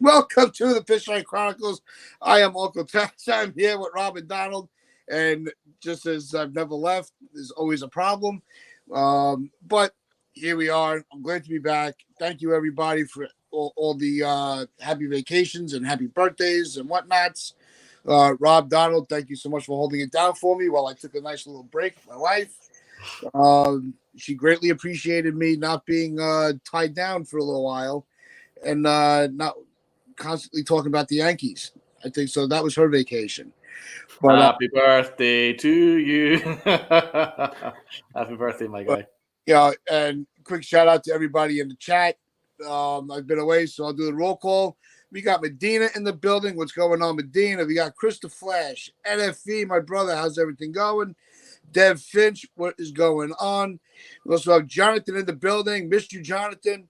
Welcome to the Fishline Chronicles. I am Uncle Tats. I'm here with Rob and Donald. And just as I've never left, there's always a problem. But here we are. I'm glad to be back. Thank you, everybody, for all the happy vacations and happy birthdays and whatnots. Rob, Donald, thank you so much for holding it down for me while I took a nice little break with my wife. She greatly appreciated me not being tied down for a little while and not constantly talking about the Yankees. I think so. That was her vacation. But Happy birthday to you. Happy birthday, my guy. yeah, and quick shout out to everybody in the chat. I've been away, so I'll do the roll call. We got Medina in the building. What's going on, Medina? We got Chris the Flash, NFE, my brother. How's everything going? Dev Finch, what is going on? We also have Jonathan in the building. Missed you, Jonathan.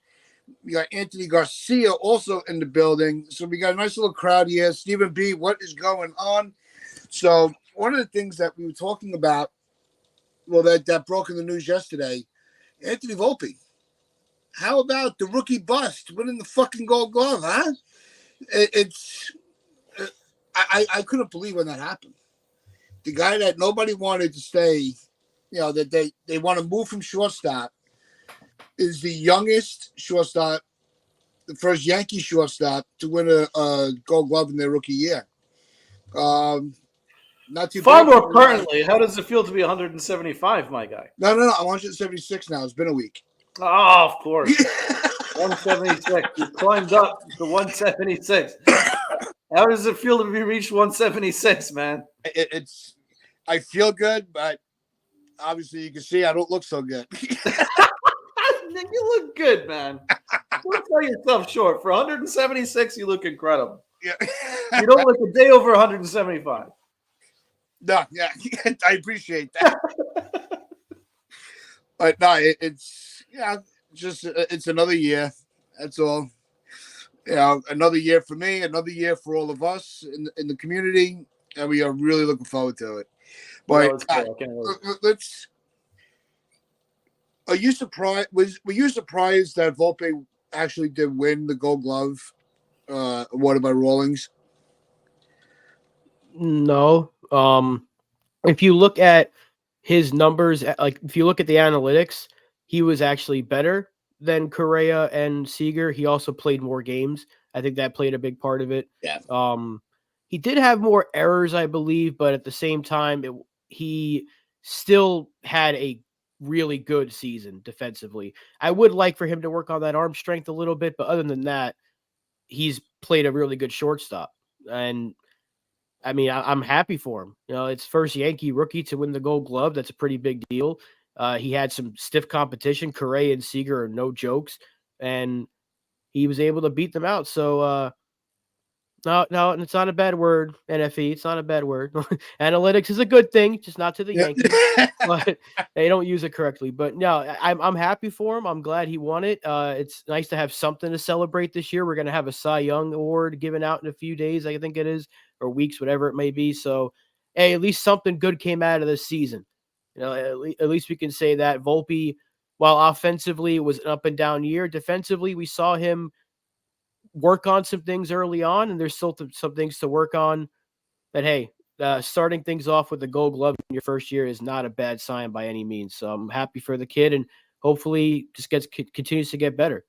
We got Anthony Garcia also in the building. So we got a nice little crowd here. Stephen B., what is going on? So one of the things that we were talking about, well, that broke in the news yesterday, Anthony Volpe. How about the rookie bust winning the fucking Gold Glove, huh? I couldn't believe when that happened. The guy that nobody wanted to stay, that they want to move from shortstop, is the youngest shortstop, the first Yankee shortstop to win a Gold Glove in their rookie year. Not too Far bad. more pertinently, how does it feel to be 175, my guy? No. I'm 176 now. It's been a week. Oh, of course. 176. You climbed up to 176. How does it feel to be reached 176, man? I feel good, but obviously you can see I don't look so good. You look good, man. Don't sell yourself short. For 176, you look incredible. Yeah. You don't look a day over 175. No, yeah, I appreciate that. But no, it's another year. That's all. Another year for me, another year for all of us in the community, and we are really looking forward to it. But let's. Are you surprised? Were you surprised that Volpe actually did win the Gold Glove awarded by Rawlings? No. If you look at his numbers, like if you look at the analytics, he was actually better than Correa and Seager. He also played more games. I think that played a big part of it. Yeah. He did have more errors, I believe, but at the same time, he still had a really good season defensively. I would like for him to work on that arm strength a little bit, but other than that, he's played a really good shortstop. And I mean, I'm happy for him. It's first Yankee rookie to win the Gold Glove. That's a pretty big deal. He had some stiff competition. Correa and Seager are no jokes, and he was able to beat them out. So, no, it's not a bad word, NFE. It's not a bad word. Analytics is a good thing, just not to the Yankees. But they don't use it correctly. But no, I'm happy for him. I'm glad he won it. It's nice to have something to celebrate this year. We're going to have a Cy Young Award given out in a few days, I think it is, or weeks, whatever it may be. So, hey, at least something good came out of this season. At least we can say that. Volpe, while offensively it was an up and down year, defensively we saw him work on some things early on, and there's still some things to work on. But hey, starting things off with the Gold Glove in your first year is not a bad sign by any means. So I'm happy for the kid, and hopefully just continues to get better.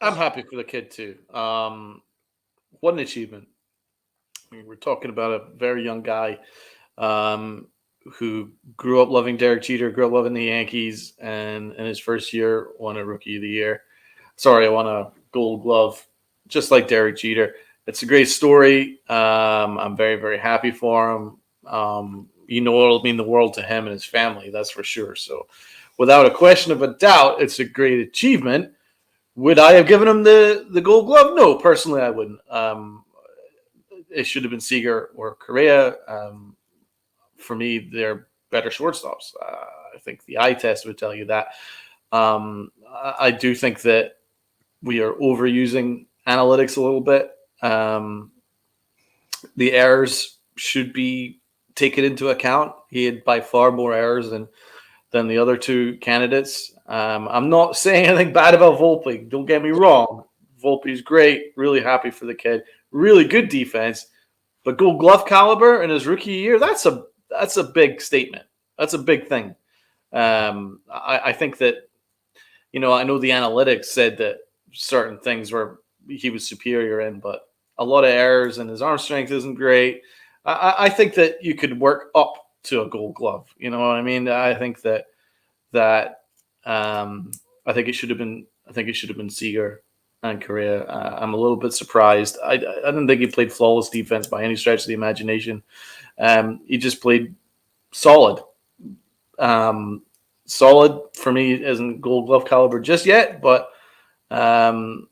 I'm happy for the kid too. What an achievement! I mean, we're talking about a very young guy who grew up loving Derek Jeter, grew up loving the Yankees, and in his first year won a Rookie of the Year. Sorry, I won a Gold Glove, just like Derek Jeter. It's a great story. I'm very, very happy for him. It'll mean the world to him and his family, that's for sure. So without a question of a doubt, it's a great achievement. Would I have given him the Gold Glove? No, personally, I wouldn't. It should have been Seager or Correa. For me, they're better shortstops. I think the eye test would tell you that. I do think that we are overusing analytics a little bit. The errors should be taken into account. He had by far more errors than the other two candidates. I'm not saying anything bad about Volpe. Don't get me wrong. Volpe's great. Really happy for the kid. Really good defense. But Gold Glove caliber in his rookie year, that's a big statement. That's a big thing. I think that, I know the analytics said that certain things were he was superior in, but a lot of errors and his arm strength isn't great. I think that you could work up to a Gold Glove. You know what I mean? I think that I think it should have been Seager and Correa. I'm a little bit surprised. I didn't think he played flawless defense by any stretch of the imagination. He just played solid. Solid for me isn't Gold Glove caliber just yet, but I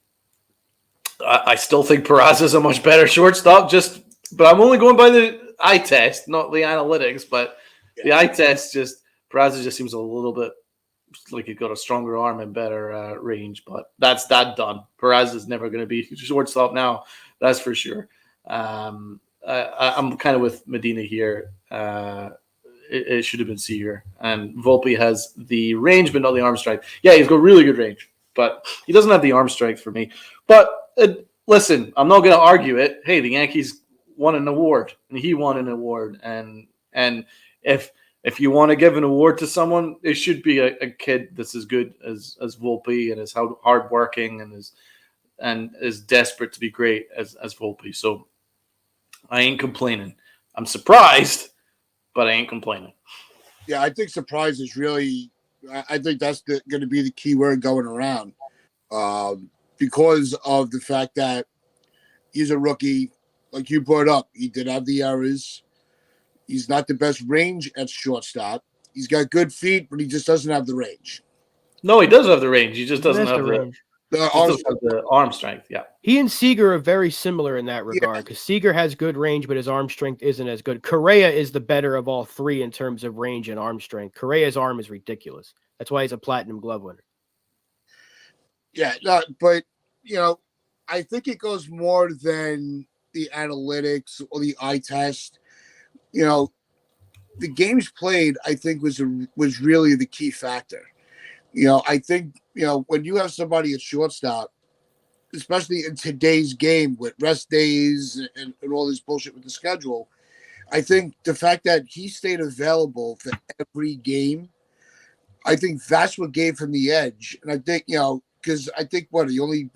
still think Peraza is a much better shortstop. But I'm only going by the eye test, not the analytics. But the eye test, Peraza just seems a little bit like he's got a stronger arm and better range. But that's that done. Peraza is never going to be shortstop now, that's for sure. I'm kind of with Medina here. It should have been Seager. And Volpe has the range, but not the arm strength. Yeah, he's got really good range, but he doesn't have the arm strength for me. But listen, I'm not going to argue it. Hey, the Yankees won an award, and he won an award. And if you want to give an award to someone, it should be a kid that's as good as Volpe and is hardworking and is desperate to be great as Volpe. So I ain't complaining. I'm surprised, but I ain't complaining. Yeah, I think surprise is really. I think that's going to be the key word going around, because of the fact that he's a rookie, like you brought up. He did have the errors. He's not the best range at shortstop. He's got good feet, but he just doesn't have the range. No, he does have the range. He just doesn't have the range. The arm strength, yeah. He and Seager are very similar in that regard because Seager has good range, but his arm strength isn't as good. Correa is the better of all three in terms of range and arm strength. Correa's arm is ridiculous. That's why he's a Platinum Glove winner. Yeah, no, but, I think it goes more than the analytics or the eye test. The games played, I think, was really the key factor. I think, when you have somebody at shortstop, especially in today's game with rest days and all this bullshit with the schedule, I think the fact that he stayed available for every game, I think that's what gave him the edge. And I think, because I think he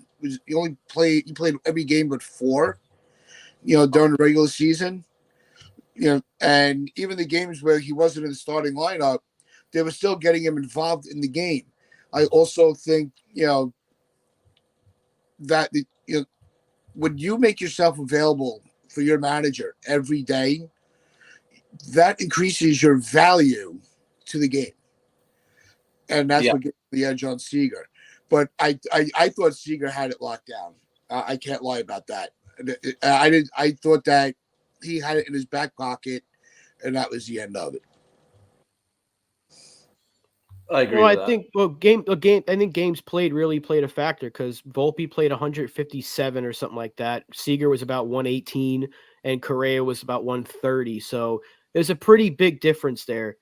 played every game but 4, during the regular season. And even the games where he wasn't in the starting lineup, they were still getting him involved in the game. I also think, that when you make yourself available for your manager every day, that increases your value to the game. And that's what gets the edge on Seager. But I thought Seager had it locked down. I can't lie about that. I thought that he had it in his back pocket, and that was the end of it. I agree. Well, I think I think games played really played a factor because Volpe played 157 or something like that. Seager was about 118, and Correa was about 130. So there's a pretty big difference there.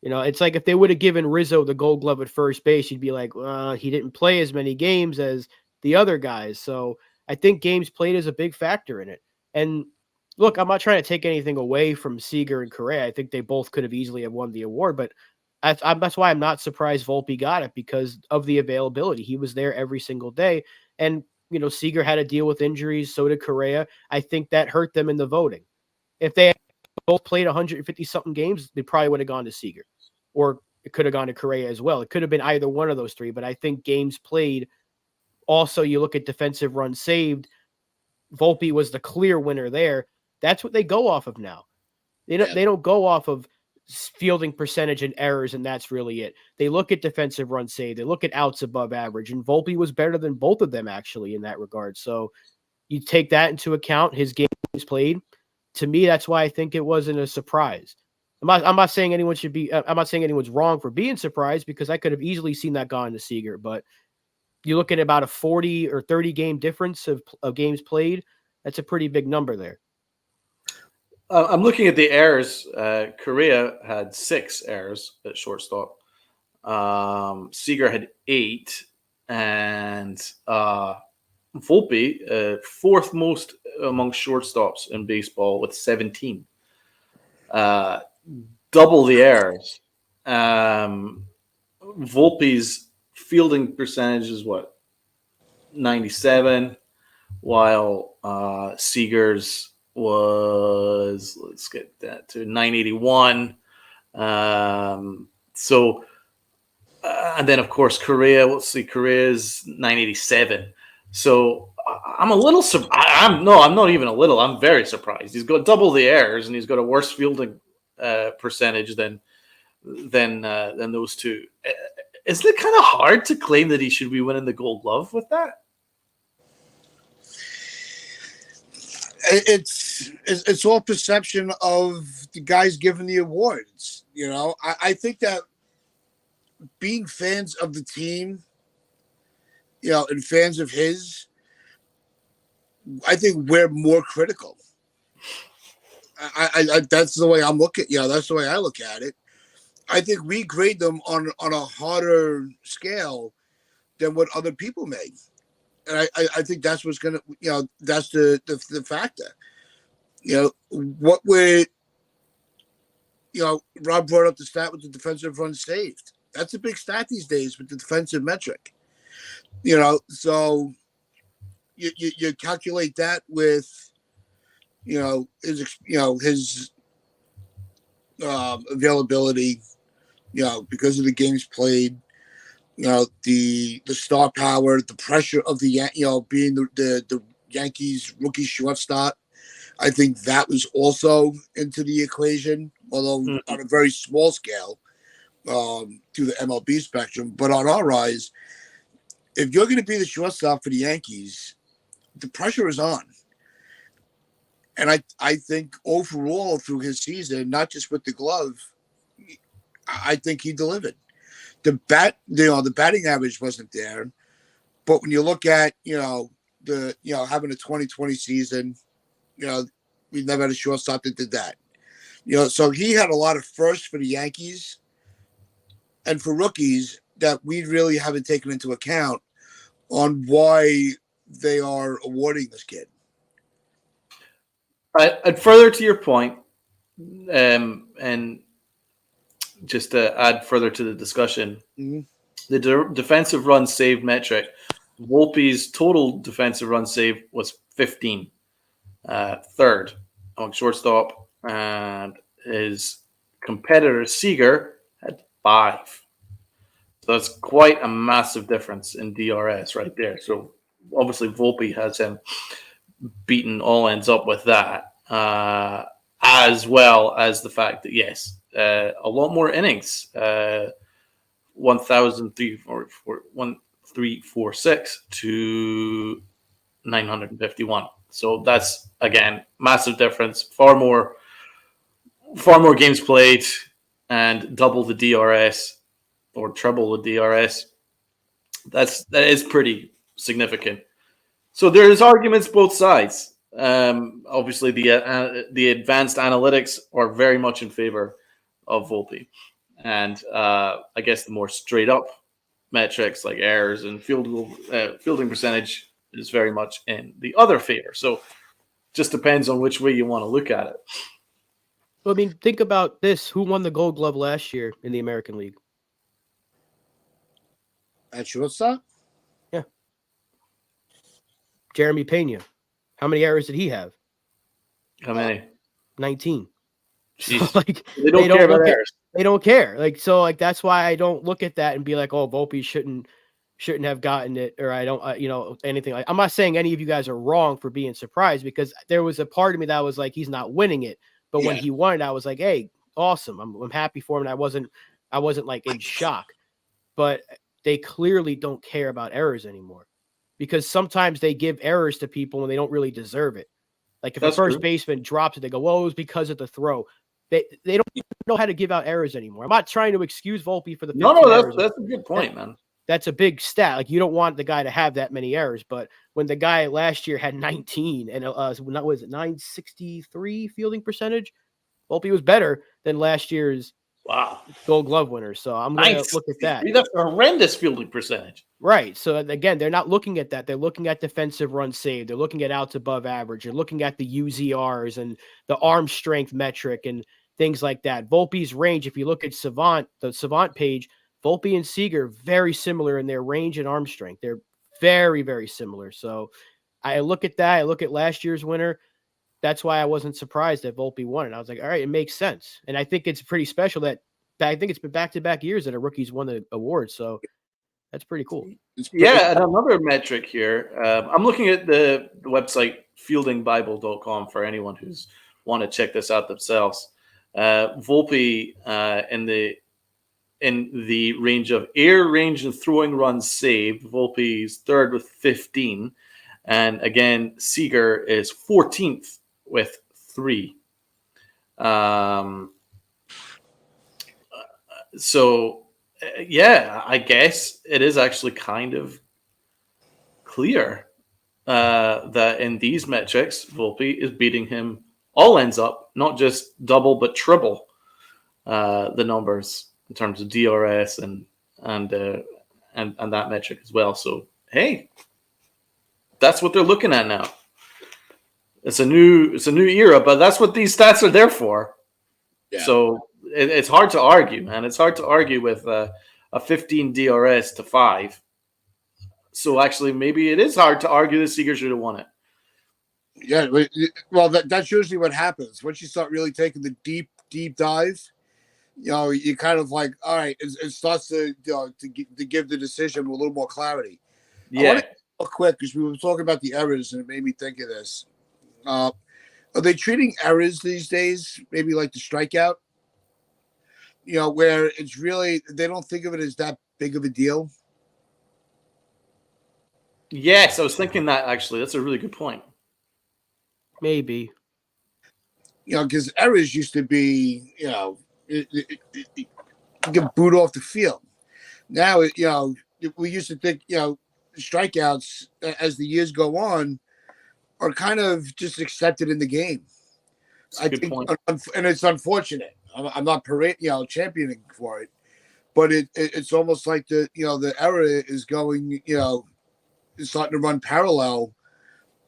It's like if they would have given Rizzo the Gold Glove at first base, you'd be like, well, he didn't play as many games as the other guys. So I think games played is a big factor in it. And look, I'm not trying to take anything away from Seager and Correa. I think they both could have easily have won the award, but that's why I'm not surprised Volpe got it because of the availability. He was there every single day. And, Seager had to deal with injuries. So did Correa. I think that hurt them in the voting. If they both played 150 something games, they probably would have gone to Seager, or it could have gone to Correa as well. It could have been either one of those three, but I think games played. Also, you look at defensive runs saved. Volpe was the clear winner there. That's what they go off of now. They don't go off of fielding percentage and errors, and that's really it. They look at defensive run saved. They look at outs above average, and Volpe was better than both of them actually in that regard. So you take that into account. His games played. To me, that's why I think it wasn't a surprise. I'm not saying anyone should be. I'm not saying anyone's wrong for being surprised because I could have easily seen that gone to Seager. But you look at about a 40 or 30 game difference of games played. That's a pretty big number there. I'm looking at the errors. Correa had 6 errors at shortstop. Seager had 8, and Volpe, fourth most among shortstops in baseball with 17. Double the errors. Volpe's fielding percentage is what? 97, while Seager's was, let's get that to 981. And then of course Correa. Let's see, Correa's 987. So I'm a little. I'm not even a little. I'm very surprised. He's got double the errors, and he's got a worse fielding percentage than those two. Isn't it kind of hard to claim that he should be winning the Gold Glove with that? It's all perception of the guys giving the awards. You know, I think that being fans of the team, you know, and fans of his, I think we're more critical. I that's the way I'm looking. You know, that's the way I look at it. I think we grade them on a harder scale than what other people may. And I think that's what's gonna, you know, that's the factor. You know, what we're, you know, Rob brought up the stat with the defensive runs saved. That's a big stat these days with the defensive metric. You know, so you calculate that with, you know, his availability, you know, because of the games played, you know, the star power, the pressure of the, you know, being the Yankees rookie shortstop. I think that was also into the equation, although on a very small scale through the MLB spectrum. But on our eyes, if you're going to be the shortstop for the Yankees, the pressure is on. And I think overall through his season, not just with the glove, I think he delivered. The batting average wasn't there, but when you look at, you know, having a 2020 season, you know, we never had a shortstop that did that. You know, so he had a lot of firsts for the Yankees and for rookies that we really haven't taken into account on why they are awarding this kid. And further to your point, and just to add further to the discussion, the defensive run save metric, Volpe's total defensive run save was 15, third on shortstop, and his competitor Seager had 5. So that's quite a massive difference in DRS right there. So obviously Volpe has him beaten all ends up with that, as well as the fact that, yes, a lot more innings, 1,346 to 951. So that's, again, massive difference. Far more games played and double the DRS or treble the DRS. That is pretty significant. So there's arguments both sides. Obviously, the advanced analytics are very much in favor of Volpe, and I guess the more straight up metrics like errors and fielding percentage is very much in the other favor. So just depends on which way you want to look at it. Well, I mean, think about this: who won the Gold Glove last year in the American League? At shortstop? Yeah, Jeremy Pena. How many errors did he have? How many? 19. So, Jeez. like They don't care about errors. They don't care. Like, so, like, that's why I don't look at that and be like, oh, Volpe shouldn't have gotten it, or I don't, you know, anything like. I'm not saying any of you guys are wrong for being surprised, because there was a part of me that was like, he's not winning it, but when he won it, I was like, hey, awesome, I'm happy for him. And I wasn't like in shock, but they clearly don't care about errors anymore, because sometimes they give errors to people when they don't really deserve it. Like if a first baseman drops it, they go, well, it was because of the throw. They don't know how to give out errors anymore. I'm not trying to excuse Volpe for the 15 errors. That's a good point, man. That's a big stat. Like, you don't want the guy to have that many errors, but when the guy last year had 19 and was it 963 fielding percentage, Volpe was better than last year's Wow. Gold Glove winner. So I'm going to look at that. That's a horrendous fielding percentage. Right. So again, they're not looking at that. They're looking at defensive runs saved. They're looking at outs above average. They're looking at the UZRs and the arm strength metric and things like that. Volpe's range, if you look at the Savant page, Volpe and Seager, very similar in their range and arm strength. They're very, very similar. So I look at that. I look at last year's winner. That's why I wasn't surprised that Volpe won it. I was like, all right, it makes sense. And I think it's pretty special that I think it's been back-to-back years that a rookie's won the award. So that's pretty cool. Yeah, and another metric here. I'm looking at the website fieldingbible.com for anyone who's want to check this out themselves. Volpe in the range of air range and throwing runs saved, Volpe's third with 15, and again Seager is 14th with 3. So. Yeah, I guess it is actually kind of clear that in these metrics, Volpe is beating him all ends up, not just double but triple the numbers in terms of DRS and that metric as well. So hey, that's what they're looking at now. It's a new era, but that's what these stats are there for. Yeah. So. It's hard to argue, man. It's hard to argue with a 15 DRS to 5. So actually, maybe it is hard to argue that Seager should have won it. Yeah, well, that's usually what happens. Once you start really taking the deep dive, you kind of like, all right, it starts to give the decision a little more clarity. Yeah. I want to real quick because we were talking about the errors, and it made me think of this. Are they treating errors these days maybe like the strikeout? Where it's really, they don't think of it as that big of a deal. Yes, I was thinking that actually. That's a really good point. Maybe. Because errors used to be, it get booed off the field. Now, we used to think, strikeouts as the years go on are kind of just accepted in the game. I think, and it's unfortunate. I'm not championing for it, but it's almost like the era is going, is starting to run parallel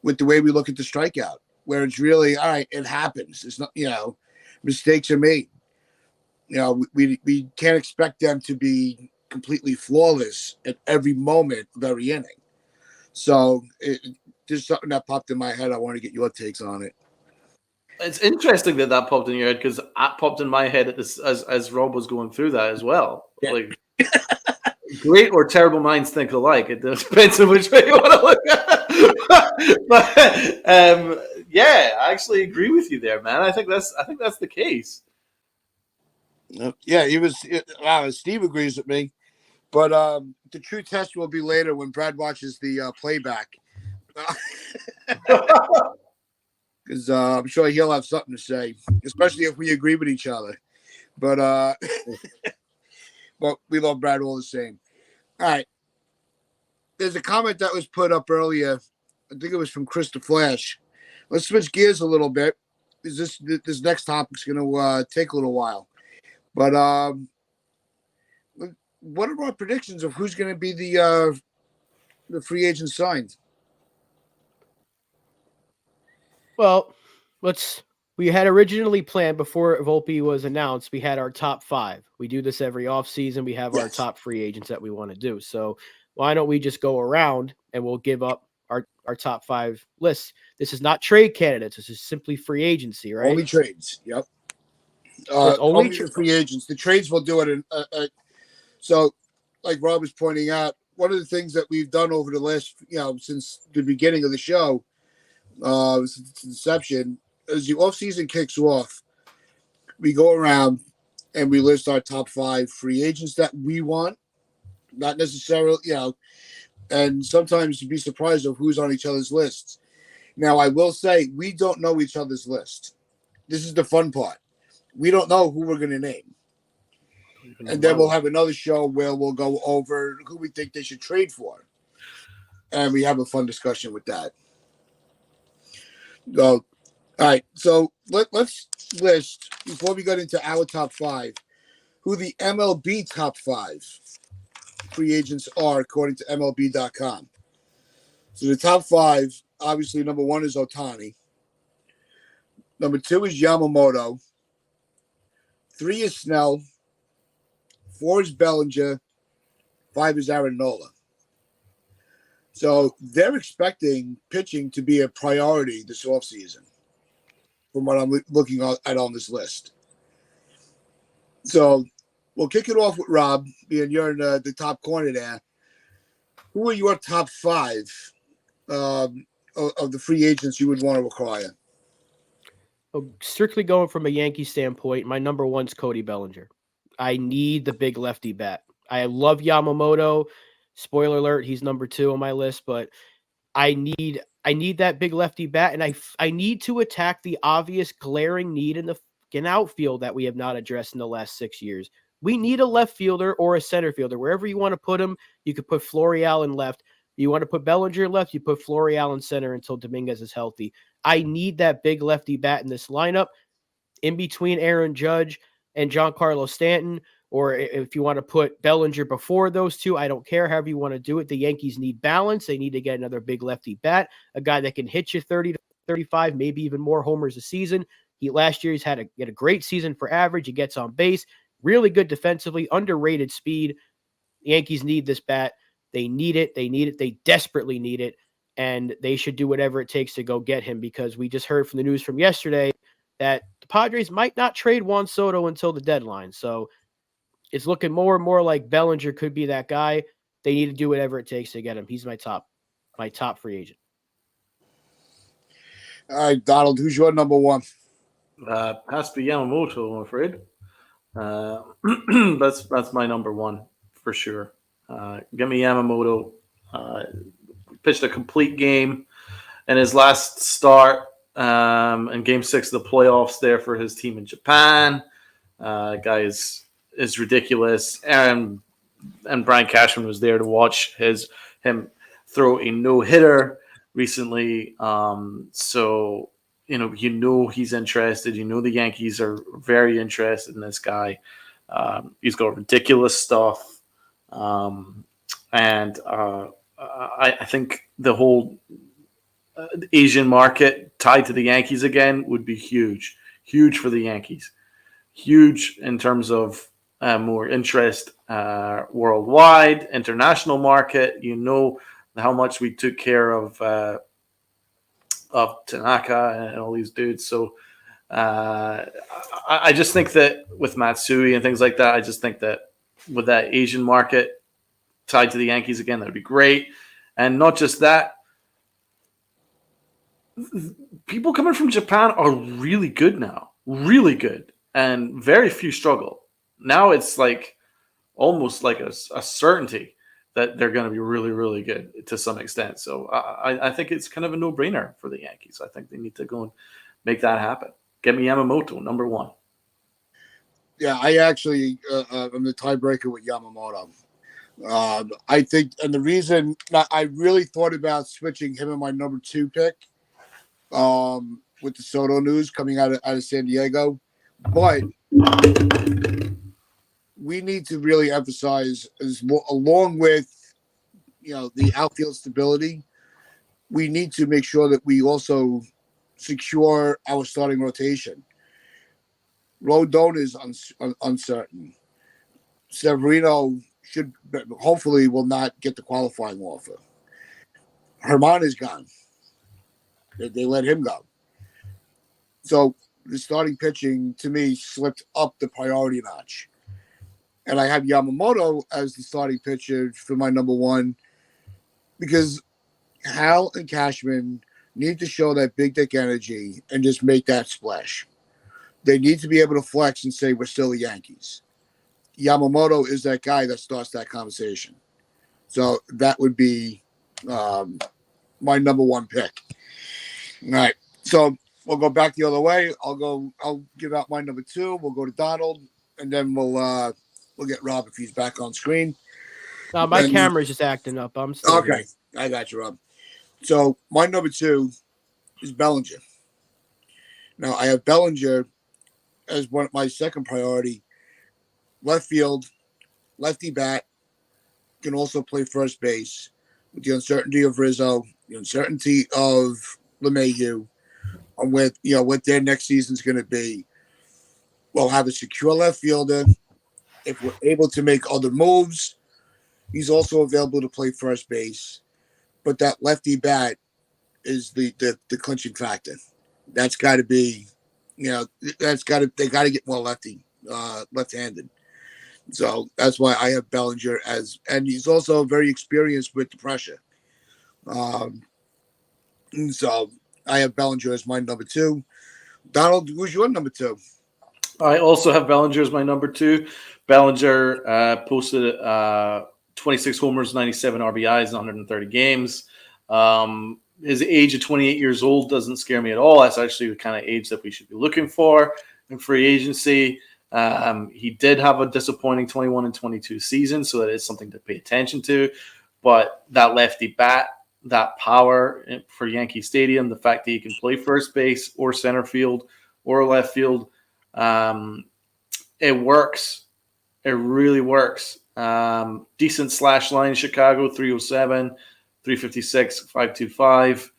with the way we look at the strikeout, where it's really, all right, it happens. It's not, mistakes are made. We can't expect them to be completely flawless at every moment of every inning. So there's something that popped in my head. I want to get your takes on it. It's interesting that popped in your head because that popped in my head as Rob was going through that as well. Yeah. Like, great or terrible minds think alike. It depends on which way you want to look at it. But yeah, I actually agree with you there, man. I think that's the case. Yeah, Steve agrees with me, but the true test will be later when Brad watches the playback. Because I'm sure he'll have something to say, especially if we agree with each other. But but we love Brad all the same. All right. There's a comment that was put up earlier. I think it was from Chris the Flash. Let's switch gears a little bit. This next topic's going to take a little while. But what are our predictions of who's going to be the free agent signed? Well, we had originally planned before Volpe was announced, we had our top 5. We do this every offseason. We have our top free agents that we want to do. So why don't we just go around and we'll give up our top 5 lists. This is not trade candidates. This is simply free agency, right? Only trades. Yep. Only free agents. The trades will do it. So like Rob was pointing out, one of the things that we've done over the last, since the beginning of the show, since inception, as the offseason kicks off, we go around and we list our top 5 free agents that we want, not necessarily, and sometimes you'd be surprised of who's on each other's lists. Now, I will say we don't know each other's list. This is the fun part. We don't know who we're going to name. And then we'll have another show where we'll go over who we think they should trade for. And we have a fun discussion with that. All right, so let's list, before we get into our top 5, who the MLB top 5 free agents are according to MLB.com. So the top 5, obviously, number 1 is Ohtani. Number 2 is Yamamoto. 3 is Snell. 4 is Bellinger. 5 is Aaron Nola. So they're expecting pitching to be a priority this offseason, from what I'm looking at on this list. So we'll kick it off with Rob, being you're in the top corner there. Who are your top 5 of the free agents you would want to acquire? Strictly going from a Yankee standpoint, my number 1's Cody Bellinger. I need the big lefty bat. I love Yamamoto. Spoiler alert, he's number 2 on my list, but I need that big lefty bat, and I need to attack the obvious glaring need in the outfield that we have not addressed in the last 6 years. We need a left fielder or a center fielder. Wherever you want to put him, you could put Florial in left. You want to put Bellinger left, you put Florial in center until Dominguez is healthy. I need that big lefty bat in this lineup, in between Aaron Judge and Giancarlo Stanton, or if you want to put Bellinger before those two, I don't care. However you want to do it. The Yankees need balance. They need to get another big lefty bat, a guy that can hit you 30 to 35, maybe even more homers a season. Last year, he's had a great season for average. He gets on base, really good defensively, underrated speed. The Yankees need this bat. They need it. They need it. They desperately need it. And they should do whatever it takes to go get him, because we just heard from the news from yesterday that the Padres might not trade Juan Soto until the deadline. So it's looking more and more like Bellinger could be that guy. They need to do whatever it takes to get him. He's my top free agent. All right, Donald, who's your number 1? Has to be Yamamoto, I'm afraid. That's my number 1 for sure. Give me Yamamoto. Pitched a complete game in his last start in Game 6 of the playoffs there for his team in Japan. Guy is ridiculous, and Brian Cashman was there to watch him throw a no-hitter recently. So he's interested. The Yankees are very interested in this guy. He's got ridiculous stuff, and I think the whole Asian market tied to the Yankees again would be huge for the Yankees. Huge in terms of more interest worldwide, international market. How much we took care of Tanaka and all these dudes. So I just think that with Matsui and things like that, I just think that with that Asian market tied to the Yankees again, that would be great. And not just that, people coming from Japan are really good now, really good, and very few struggle. Now it's like almost like a certainty that they're going to be really, really good to some extent. So I think it's kind of a no-brainer for the Yankees. I think they need to go and make that happen. Get me Yamamoto, number 1. Yeah, I actually am the tiebreaker with Yamamoto. I think, and the reason I really thought about switching him in my number 2 pick with the Soto news coming out of San Diego, but we need to really emphasize, along with the outfield stability, we need to make sure that we also secure our starting rotation. Rodon is uncertain. Severino hopefully will not get the qualifying offer. Herman is gone. They let him go. So the starting pitching, to me, slipped up the priority notch. And I have Yamamoto as the starting pitcher for my number 1 because Hal and Cashman need to show that big dick energy and just make that splash. They need to be able to flex and say, we're still the Yankees. Yamamoto is that guy that starts that conversation. So that would be my number 1 pick. All right. So we'll go back the other way. I'll give out my number 2. We'll go to Donald, and then we'll get Rob if he's back on screen. My camera's just acting up. I'm still okay. Here. I got you, Rob. So my number 2 is Bellinger. Now I have Bellinger as my second priority left field, lefty bat, can also play first base. With the uncertainty of Rizzo, the uncertainty of LeMahieu, on what their next season's going to be, we'll have a secure left fielder. If we're able to make other moves, he's also available to play first base. But that lefty bat is the clinching factor. That's got to be, they got to get more left-handed. So that's why I have Bellinger and he's also very experienced with the pressure. So I have Bellinger as my number 2. Donald, who's your number 2? I also have Bellinger as my number 2. Bellinger posted 26 homers, 97 RBIs in 130 games. His age of 28 years old doesn't scare me at all. That's actually the kind of age that we should be looking for in free agency. He did have a disappointing 21 and 22 season, so that is something to pay attention to. But that lefty bat, that power for Yankee Stadium, the fact that he can play first base or center field or left field, it works. It really works. Decent slash line in Chicago, 307, 356, 525.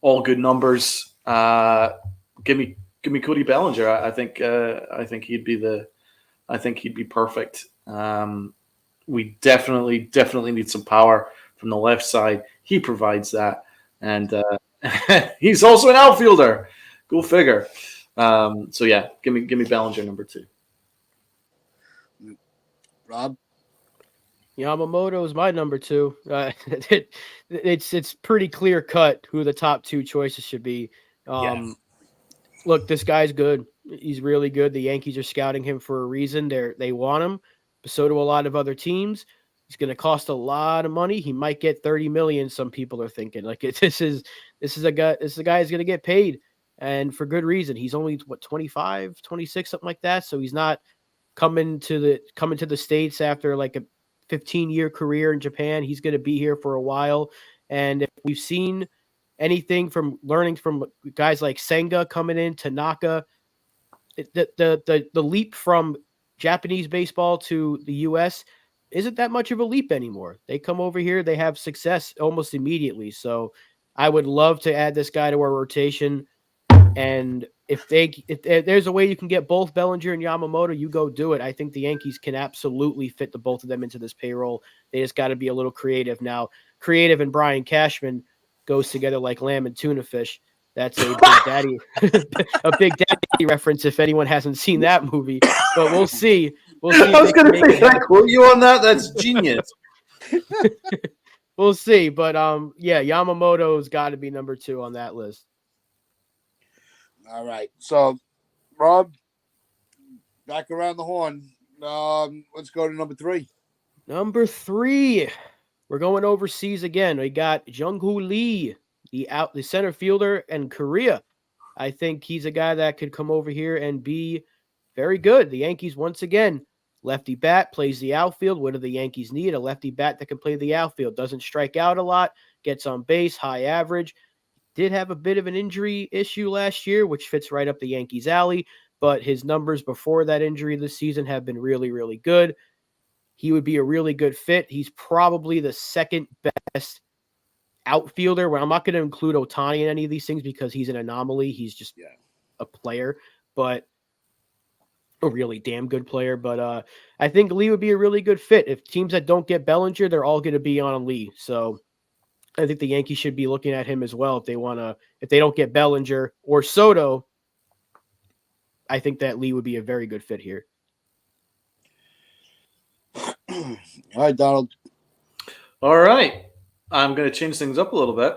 All good numbers. Give me Cody Bellinger. I think he'd be perfect. We definitely need some power from the left side. He provides that, and he's also an outfielder. Go figure. So yeah, give me Bellinger number 2. Rob? Yamamoto is my number 2. It's pretty clear cut who the top 2 choices should be. Yes. Look, this guy's good. He's really good. The Yankees are scouting him for a reason. They want him, but so do a lot of other teams. He's going to cost a lot of money. He might get $30 million. Some people are thinking this is a guy. This is a guy who's going to get paid, and for good reason. He's only 25, 26, something like that. So he's not coming to the States after like a 15-year career in Japan. He's going to be here for a while. And if we've seen anything from learning from guys like Senga coming in, Tanaka, the leap from Japanese baseball to the U.S. isn't that much of a leap anymore. They come over here, they have success almost immediately. So I would love to add this guy to our rotation. And if there's a way you can get both Bellinger and Yamamoto, you go do it. I think the Yankees can absolutely fit the both of them into this payroll. They just got to be a little creative now. Creative and Brian Cashman goes together like lamb and tuna fish. That's a Big Daddy reference if anyone hasn't seen that movie. But we'll see. I was going to say, can I quote you on that? That's genius. We'll see. But yeah, Yamamoto's got to be number 2 on that list. All right. So, Rob, back around the horn. Let's go to number 3. Number 3. We're going overseas again. We got Jung-Hoo Lee, the center fielder in Korea. I think he's a guy that could come over here and be very good. The Yankees, once again, lefty bat, plays the outfield. What do the Yankees need? A lefty bat that can play the outfield. Doesn't strike out a lot, gets on base, high average. Did have a bit of an injury issue last year, which fits right up the Yankees' alley, but his numbers before that injury this season have been really, really good. He would be a really good fit. He's probably the second best outfielder. Well, I'm not going to include Ohtani in any of these things because he's an anomaly. He's just a player, but a really damn good player. But I think Lee would be a really good fit. If teams that don't get Bellinger, they're all going to be on Lee. So I think the Yankees should be looking at him as well if they don't get Bellinger or Soto. I think that Lee would be a very good fit here. All right, Donald. All right. I'm going to change things up a little bit.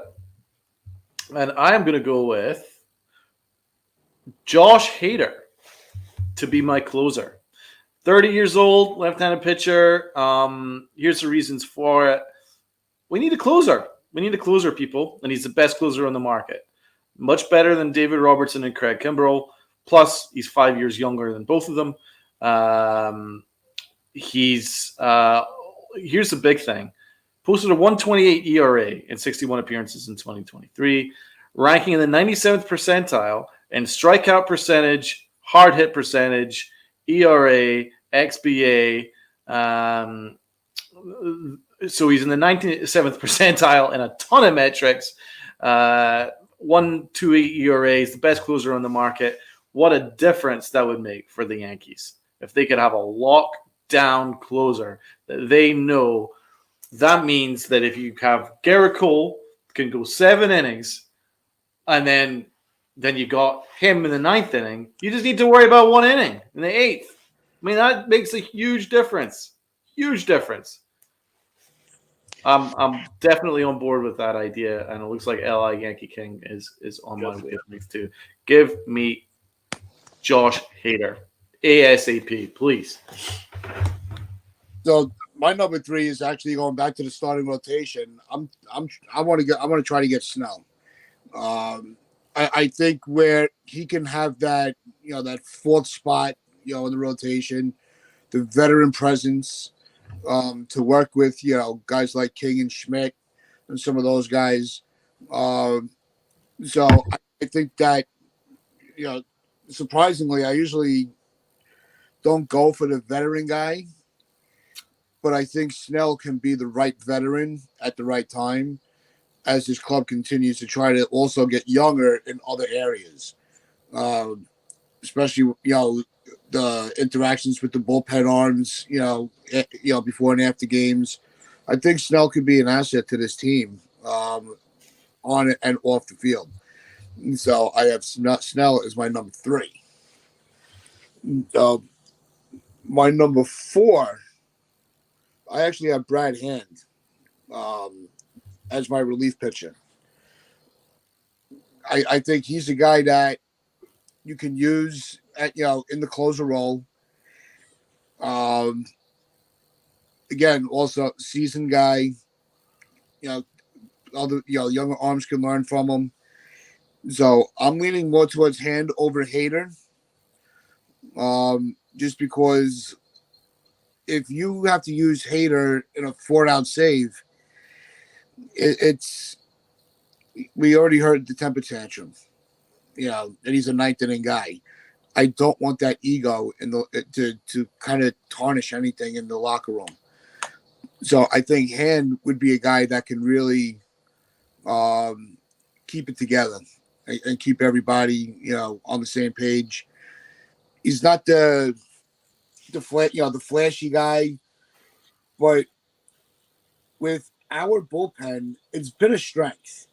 And I am going to go with Josh Hader to be my closer. 30 years old, left-handed pitcher. Here's the reasons for it. We need a closer. We need a closer, people, and he's the best closer on the market. Much better than David Robertson and Craig Kimbrell. Plus, he's 5 years younger than both of them. Here's the big thing. Posted a 128 ERA in 61 appearances in 2023, ranking in the 97th percentile in strikeout percentage, hard hit percentage, ERA, XBA. So he's in the 97th percentile in a ton of metrics. 1.28 ERA is the best closer on the market. What a difference that would make for the Yankees if they could have a lockdown closer that they know. That means that if you have Garrett Cole can go 7 innings, and then you got him in the 9th inning, you just need to worry about 1 inning in the 8th. I mean, that makes a huge difference. Huge difference. I'm definitely on board with that idea, and it looks like LI Yankee King is on my wavelength too. Give me Josh Hader ASAP, please. So my number 3 is actually going back to the starting rotation. I want to try to get Snell. I think where he can have that, that 4th spot, in the rotation, the veteran presence, to work with, guys like King and Schmidt and some of those guys. So I think that, surprisingly, I usually don't go for the veteran guy, but I think Snell can be the right veteran at the right time as his club continues to try to also get younger in other areas, especially, the interactions with the bullpen arms, before and after games. I think Snell could be an asset to this team, on and off the field. And so I have Snell as my number 3. My number 4, I actually have Brad Hand as my relief pitcher. I think he's a guy that you can use at, in the closer role. Again, also seasoned guy. Other younger arms can learn from him. So I'm leaning more towards Hand over Hader. Just because if you have to use Hader in a 4-out save, it's we already heard the temper tantrum. And he's a 9th inning guy. I don't want that ego to kind of tarnish anything in the locker room. So I think Hand would be a guy that can really keep it together and keep everybody, on the same page. He's not the flashy guy, but with our bullpen, it's been a strength.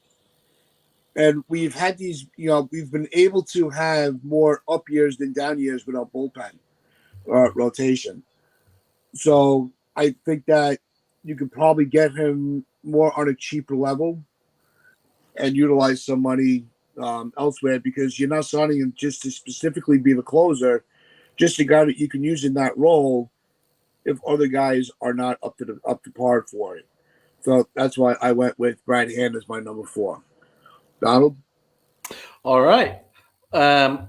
And we've had these, we've been able to have more up years than down years with our bullpen rotation. So I think that you could probably get him more on a cheaper level and utilize some money elsewhere, because you're not signing him just to specifically be the closer, just a guy that you can use in that role if other guys are not up to par for it. So that's why I went with Brad Hand as my number 4. Donald? All right. I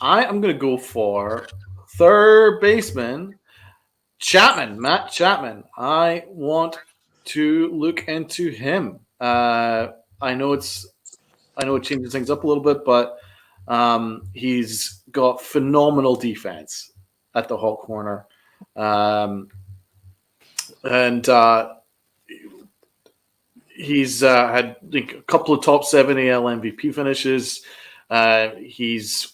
am going to go for third baseman, Matt Chapman. I want to look into him. I know it changes things up a little bit, but he's got phenomenal defense at the hot corner. He's had a couple of top 7 AL MVP finishes. He's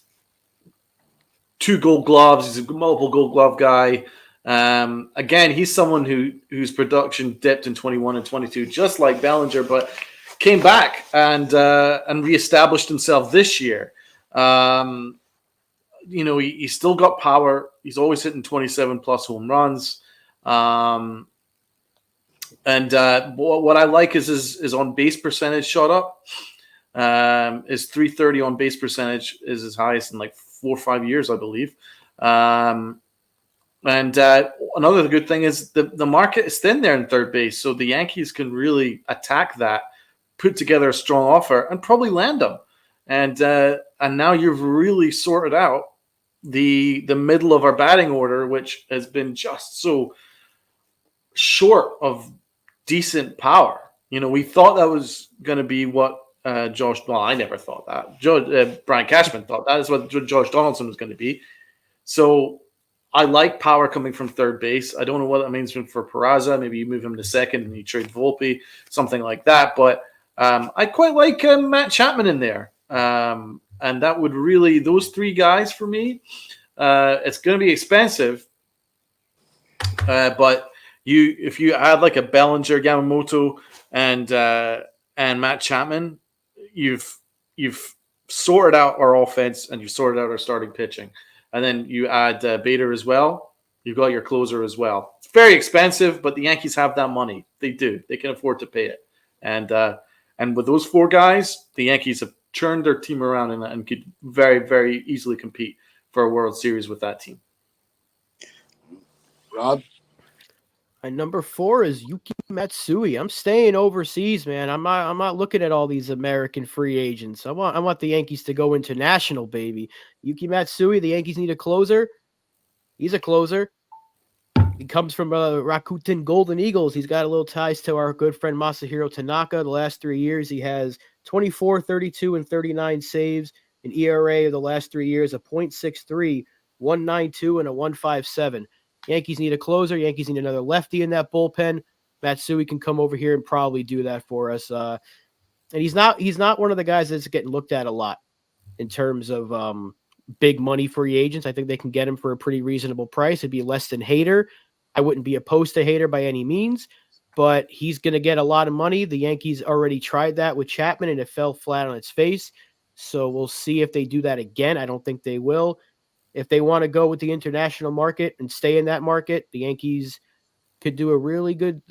2 Gold Gloves. He's a multiple Gold Glove guy. Again, he's someone whose production dipped in 21 and 22, just like Bellinger, but came back and reestablished himself this year. He's still got power. He's always hitting 27 plus home runs. And what I like is his on base percentage shot up. His 330 on base percentage is his highest in like 4 or 5 years, I believe. And another good thing is the market is thin there in third base, so the Yankees can really attack that, put together a strong offer, and probably land him. And now you've really sorted out the middle of our batting order, which has been just so short of decent power. We thought that was going to be what I never thought that. Brian Cashman thought that is what Josh Donaldson was going to be. So I like power coming from third base. I don't know what that means for Peraza. Maybe you move him to second and you trade Volpe, something like that. But I quite like Matt Chapman in there. And that would really, those three guys for me, it's going to be expensive. But if you add like a Bellinger, Yamamoto, and Matt Chapman, you've sorted out our offense and you've sorted out our starting pitching. And then you add Bader as well. You've got your closer as well. It's very expensive, but the Yankees have that money. They do. They can afford to pay it. And with those four guys, the Yankees have turned their team around and could very, very easily compete for a World Series with that team. Rob? My number 4 is Yuki Matsui. I'm staying overseas, man. I'm not looking at all these American free agents. I want the Yankees to go international, baby. Yuki Matsui, the Yankees need a closer. He's a closer. He comes from Rakuten Golden Eagles. He's got a little ties to our good friend Masahiro Tanaka. The last 3 years, he has 24, 32, and 39 saves. An ERA of the last 3 years, a .63, 1.92, and a 1.57. Yankees need a closer. Yankees need another lefty in that bullpen. Matsui can come over here and probably do that for us. And he's not one of the guys that's getting looked at a lot in terms of big money free agents. I think they can get him for a pretty reasonable price. It'd be less than Hader. I wouldn't be opposed to Hader by any means, but he's going to get a lot of money. The Yankees already tried that with Chapman, and it fell flat on its face. So we'll see if they do that again. I don't think they will. If they want to go with the international market and stay in that market, the Yankees could do a really good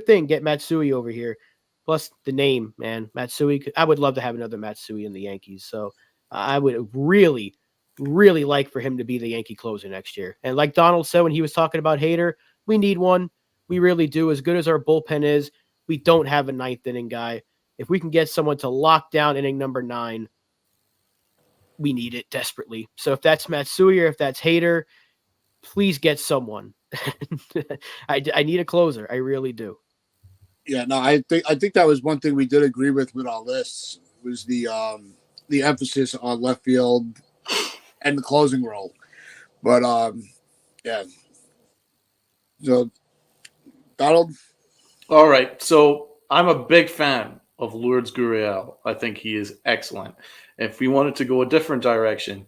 thing. Get Matsui over here. Plus the name, man, Matsui. I would love to have another Matsui in the Yankees. So I would really, really like for him to be the Yankee closer next year. And like Donald said when he was talking about Hader, we need one. We really do. As good as our bullpen is, we don't have a ninth inning guy. If we can get someone to lock down inning number 9, we need it desperately. So if that's Matsui or if that's Hader, please get someone. I need a closer. I really do. Yeah, no, I think that was one thing we did agree with our lists was the emphasis on left field and the closing role. But yeah. So Donald? All right. So I'm a big fan of Lourdes Gurriel. I think he is excellent. If we wanted to go a different direction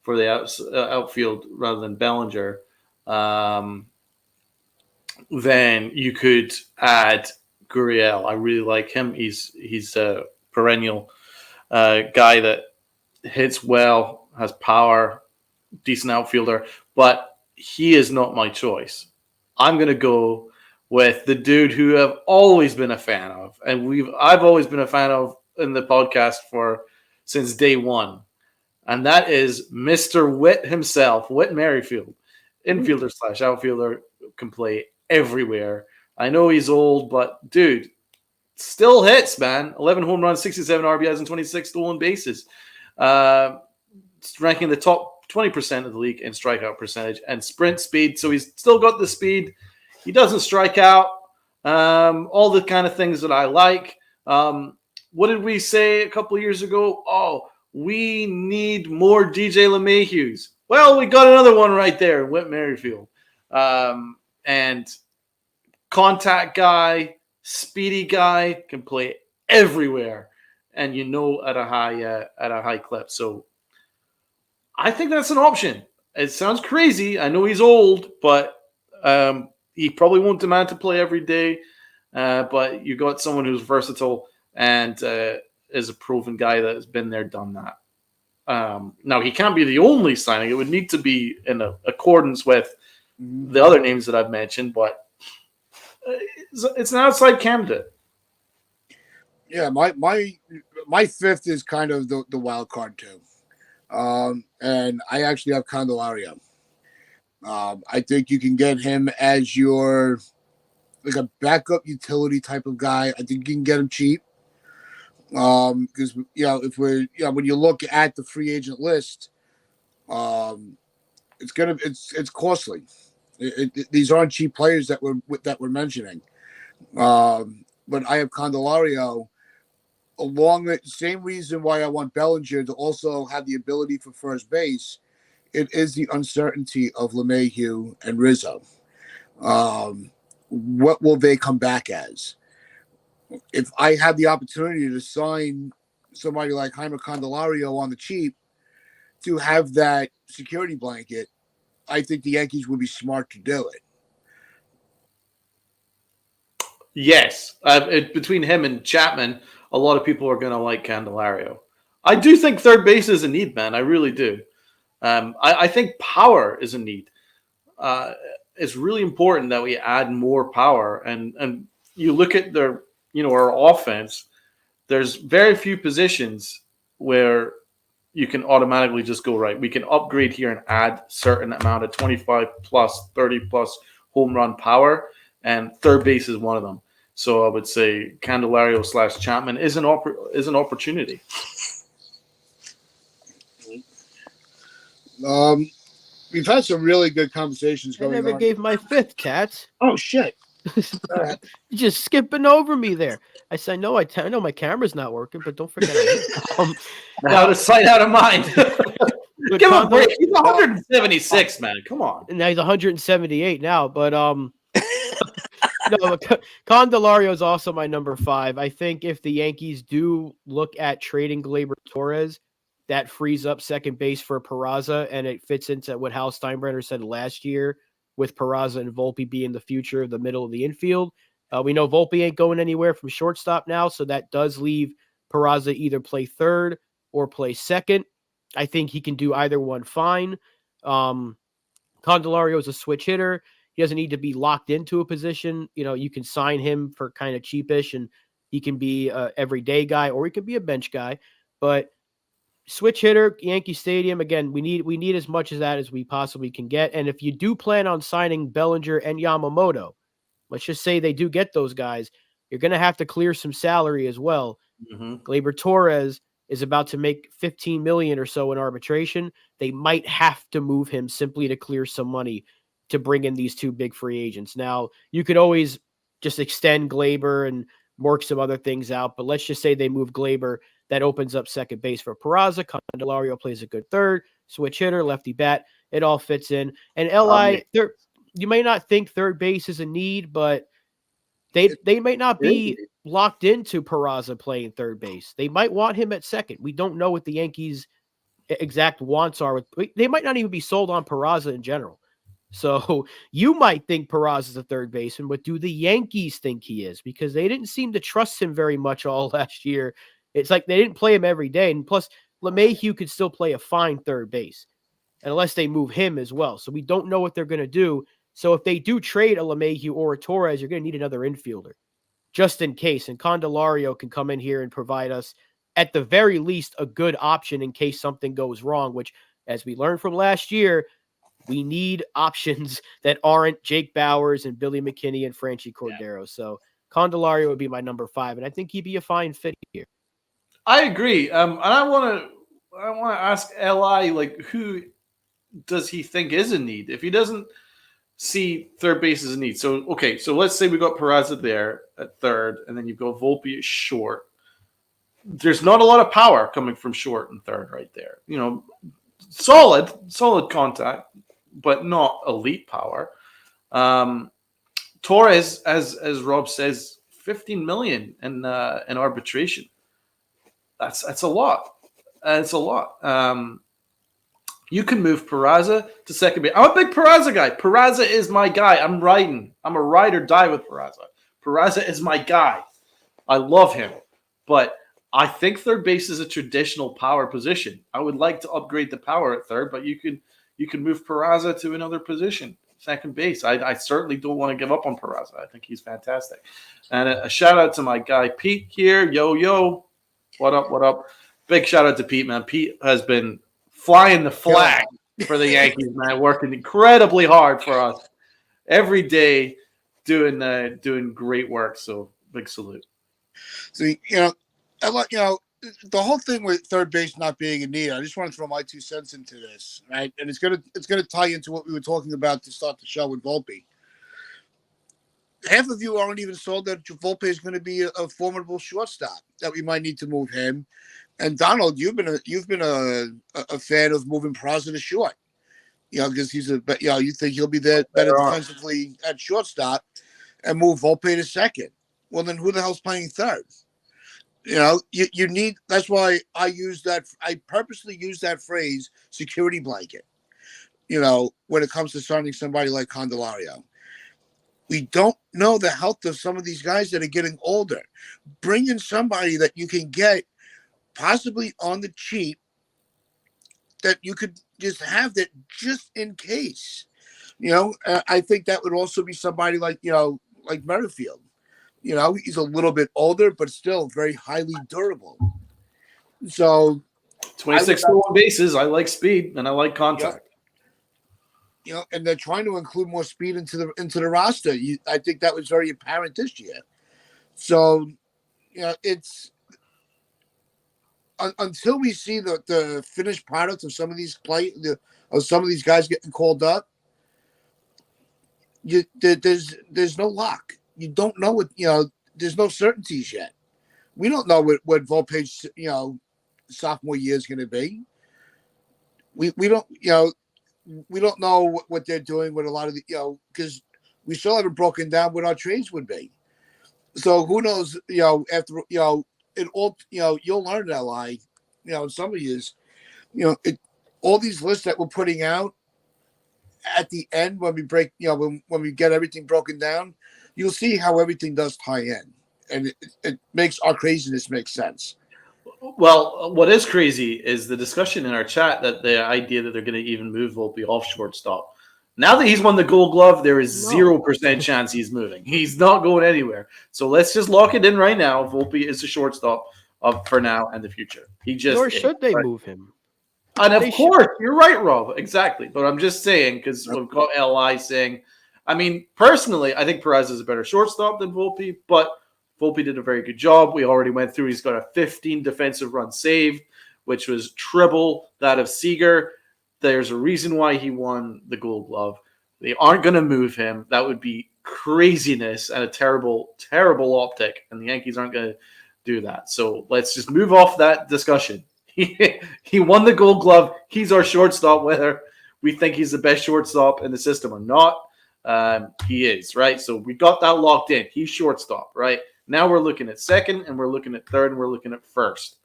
for the outfield rather than Bellinger, then you could add Gurriel. I really like him. He's a perennial guy that hits well, has power, decent outfielder, but he is not my choice. I'm going to go with the dude who I've always been a fan of, and I've always been a fan of in the podcast since day one, and that is Mr. Witt himself, Whit Merrifield, infielder / outfielder, can play everywhere. I know he's old, but dude, still hits, man. 11 home runs, 67 RBIs, and 26 stolen bases. Ranking the top 20% of the league in strikeout percentage and sprint speed. So he's still got the speed. He doesn't strike out. All the kind of things that I like. What did we say a couple of years ago? Oh, we need more DJ LeMahieu's. Well, we got another one right there, Whit Merrifield. And contact guy, speedy guy, can play everywhere, and at a high clip. So I think that's an option. It sounds crazy. I know he's old, but he probably won't demand to play every day. But you got someone who's versatile and is a proven guy that has been there, done that. Now, he can't be the only signing. It would need to be in accordance with the other names that I've mentioned, but it's an outside candidate. Yeah, my fifth is kind of the wild card too. And I actually have Candelario. I think you can get him as your like a backup utility type of guy. I think you can get him cheap. Because when you look at the free agent list, it's costly. These aren't cheap players that we're mentioning. But I have Candelario along the same reason why I want Bellinger to also have the ability for first base it is the uncertainty of LeMahieu and Rizzo. What will they come back as? If I had the opportunity to sign somebody like Jaime Candelario on the cheap to have that security blanket, I think the Yankees would be smart to do it. Yes, between him and Chapman, a lot of people are going to like Candelario. I do think third base is a need, man. I really do. I think power is a need. It's really important that we add more power. And you look at our offense. There's very few positions where you can automatically just go right. We can upgrade here and add certain amount of 25 plus, 30 plus home run power, and third base is one of them. So I would say Candelario / Chapman is an opportunity. We've had some really good conversations going on. I never gave my fifth, Tats. Oh shit! You're just skipping over me there. I said, no, I know my camera's not working, but don't forget. Out of sight, out of mind. Give him a break. He's 176, man. Come on. Now he's 178 now, but no, Candelario is also my number 5. I think if the Yankees do look at trading Gleyber Torres, that frees up second base for Peraza, and it fits into what Hal Steinbrenner said last year with Peraza and Volpe being the future of the middle of the infield. We know Volpe ain't going anywhere from shortstop now, so that does leave Peraza either play third or play second. I think he can do either one fine. Candelario is a switch hitter. He doesn't need to be locked into a position. You can sign him for kind of cheapish, and he can be an everyday guy, or he can be a bench guy. But switch hitter, Yankee Stadium, again, we need as much of that as we possibly can get. And if you do plan on signing Bellinger and Yamamoto, let's just say they do get those guys, you're going to have to clear some salary as well. Mm-hmm. Gleyber Torres is about to make $15 million or so in arbitration. They might have to move him simply to clear some money to bring in these two big free agents. Now, you could always just extend Gleyber and work some other things out, but let's just say they move Gleyber. That opens up second base for Peraza. Candelario plays a good third, switch hitter, lefty bat. It all fits in. And LI, you may not think third base is a need, but they might not be locked into Peraza playing third base. They might want him at second. We don't know what the Yankees' exact wants are. They might not even be sold on Peraza in general. So you might think Peraza is a third baseman, but do the Yankees think he is? Because they didn't seem to trust him very much all last year. It's like they didn't play him every day. And plus, LeMahieu could still play a fine third base unless they move him as well. So we don't know what they're going to do. So if they do trade a LeMahieu or a Torres, you're going to need another infielder just in case. And Candelario can come in here and provide us, at the very least, a good option in case something goes wrong, which, as we learned from last year, we need options that aren't Jake Bowers and Billy McKinney and Franchi Cordero. Yeah. So Candelario would be my number 5, and I think he'd be a fine fit here. I agree. And I want to ask Li, like, who does he think is in need? If he doesn't see third base as a need. So, okay, so let's say we got Peraza there at third, and then you go Volpe at short. There's not a lot of power coming from short and third right there. Solid contact, but not elite power. Torres, as Rob says, $15 million in arbitration. That's a lot. It's a lot. You can move Peraza to second base. I'm a big Peraza guy. Peraza is my guy. I'm a ride or die with Peraza. Peraza is my guy. I love him. But I think third base is a traditional power position. I would like to upgrade the power at third, but you can move Peraza to another position, second base. I certainly don't want to give up on Peraza. I think he's fantastic. And a shout out to my guy Pete here. Yo. What up? Big shout out to Pete, man. Pete has been flying the flag for the Yankees, man, working incredibly hard for us every day, doing great work. So big salute. So the whole thing with third base not being a need, I just want to throw my 2 cents into this, right? And it's gonna tie into what we were talking about to start the show with Volpe. Half of you aren't even sold that Volpe is going to be a formidable shortstop, that we might need to move him. And Donald, you've been a fan of moving Peraza to short. because he's you think he'll be there better Better on. defensively at shortstop and move Volpe to second. Well, then who the hell's playing third? You need. That's why I purposely use that phrase security blanket. When it comes to signing somebody like Candelario, we don't know the health of some of these guys that are getting older. Bring in somebody that you can get possibly on the cheap that you could just have that just in case. I think that would also be somebody like Merrifield. He's a little bit older, but still very highly durable. So 26 stolen bases. I like speed and I like contact. And they're trying to include more speed into the roster. I think that was very apparent this year. So, it's until we see the finished product of some of these some of these guys getting called up. There's no lock. You don't know what there's no certainties yet. We don't know what Volpe's sophomore year is going to be. We don't we don't know what they're doing with a lot of the because we still haven't broken down what our trades would be. So who knows? After it all you'll learn that lie. In some of years, all these lists that we're putting out at the end when we break when we get everything broken down, you'll see how everything does tie in, and it makes our craziness make sense. Well, what is crazy is the discussion in our chat that the idea that they're going to even move Volpe off shortstop. Now that he's won the Gold Glove, there is 0% chance he's moving. He's not going anywhere. So let's just lock it in right now. Volpe is the shortstop for now and the future. Nor should they move him. And of course, you're right, Rob. Exactly. But I'm just saying, because we've got LI saying, I mean, personally, I think Perez is a better shortstop than Volpe, but Volpe did a very good job. We already went through. He's got a 15 defensive runs saved, which was triple that of Seager. There's a reason why he won the Gold Glove. They aren't going to move him. That would be craziness and a terrible, terrible optic, and the Yankees aren't going to do that. So let's just move off that discussion. He won the Gold Glove. He's our shortstop, whether we think he's the best shortstop in the system or not. He is, right? So we got that locked in. He's shortstop, right? Now we're looking at second, and we're looking at third, and we're looking at first.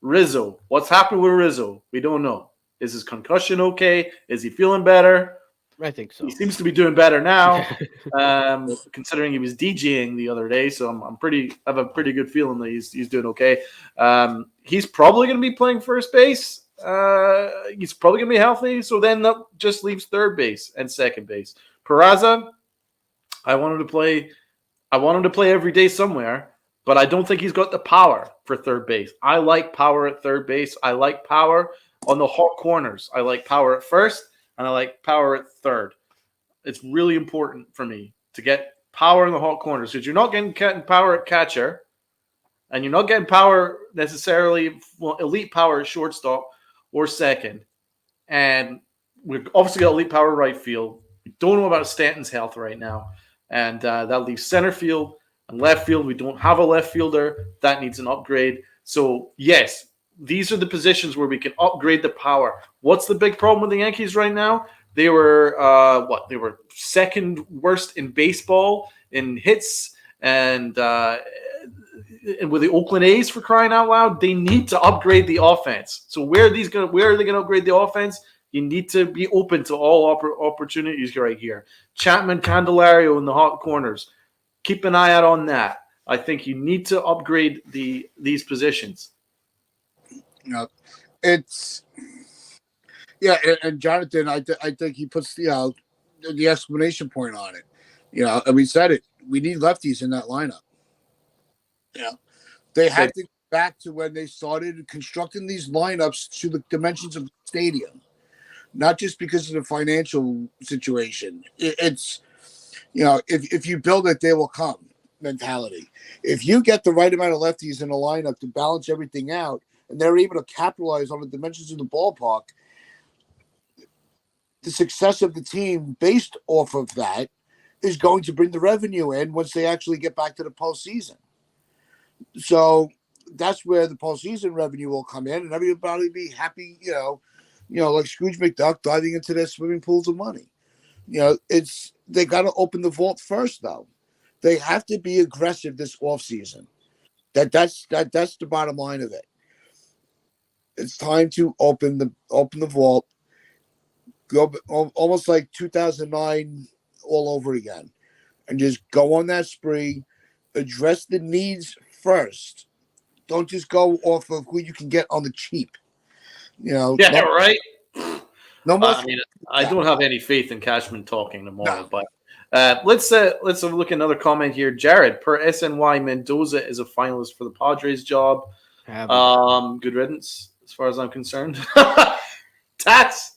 Rizzo. What's happened with Rizzo? We don't know. Is his concussion okay? Is he feeling better? I think so. He seems to be doing better now, considering he was DJing the other day. So I have a pretty good feeling that he's doing okay. He's probably going to be playing first base. He's probably going to be healthy. So then that just leaves third base and second base. Peraza, I want him to play every day somewhere, but I don't think he's got the power for third base. I like power at third base. I like power on the hot corners. I like power at first, and I like power at third. It's really important for me to get power in the hot corners because you're not getting power at catcher, and you're not getting power necessarily, elite power at shortstop or second. And we've obviously got elite power right field. We don't know about Stanton's health right now, and that leaves center field and left field. We don't have a left fielder. That needs an upgrade. So, yes, these are the positions where we can upgrade the power. What's the big problem with the Yankees right now? They were They were second worst in baseball in hits, and with the Oakland A's, for crying out loud, they need to upgrade the offense. So where are they going to upgrade the offense? You need to be open to all opportunities right here. Chapman, Candelario in the hot corners. Keep an eye out on that. I think you need to upgrade these positions. It's and Jonathan, I think he puts the exclamation point on it. And we said it. We need lefties in that lineup. They have to go back to when they started constructing these lineups to the dimensions of the stadium. Not just because of the financial situation. It's, if you build it, they will come mentality. If you get the right amount of lefties in a lineup to balance everything out, and they're able to capitalize on the dimensions of the ballpark, the success of the team based off of that is going to bring the revenue in once they actually get back to the postseason. So that's where the postseason revenue will come in, and everybody will be happy, like Scrooge McDuck diving into their swimming pools of money. They got to open the vault first, though. They have to be aggressive this offseason. That's the bottom line of it. It's time to open the vault, go almost like 2009 all over again, and just go on that spree. Address the needs first. Don't just go off of who you can get on the cheap. Yeah, no, right. No more. I don't have any faith in Cashman talking tomorrow, but let's look at another comment here. Jared, per SNY, Mendoza is a finalist for the Padres job. Good riddance, as far as I'm concerned. Tats.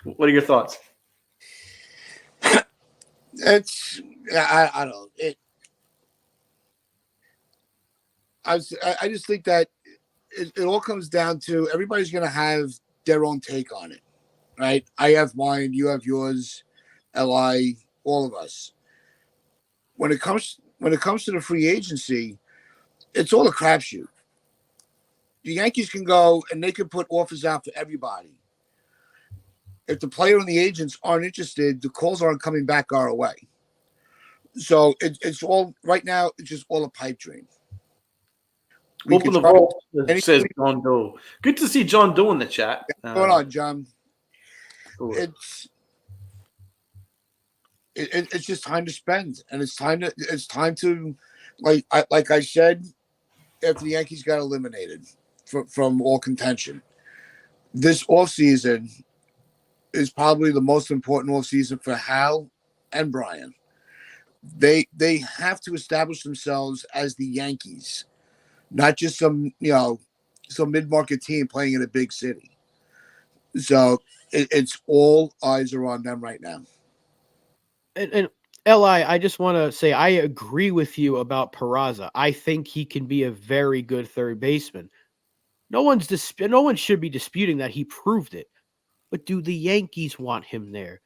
What are your thoughts? It's I don't. I just think that it all comes down to everybody's going to have their own take on it, right? I have mine, you have yours, Li, all of us. When it comes to the free agency, it's all a crapshoot. The Yankees can go and they can put offers out for everybody. If the player and the agents aren't interested, the calls aren't coming back our way. So it's all right now. It's just all a pipe dream. Open the vault, says John Doe. Good to see John Doe in the chat. What's going on, John? It's just time to spend, and it's time to like I said, after the Yankees got eliminated from all contention, this offseason is probably the most important offseason for Hal and Brian. They have to establish themselves as the Yankees, not just some mid-market team playing in a big city. So it's all eyes are on them right now. And Li, I just want to say I agree with you about Peraza. I think he can be a very good third baseman. No one should be disputing that. He proved it. But do the Yankees want him there?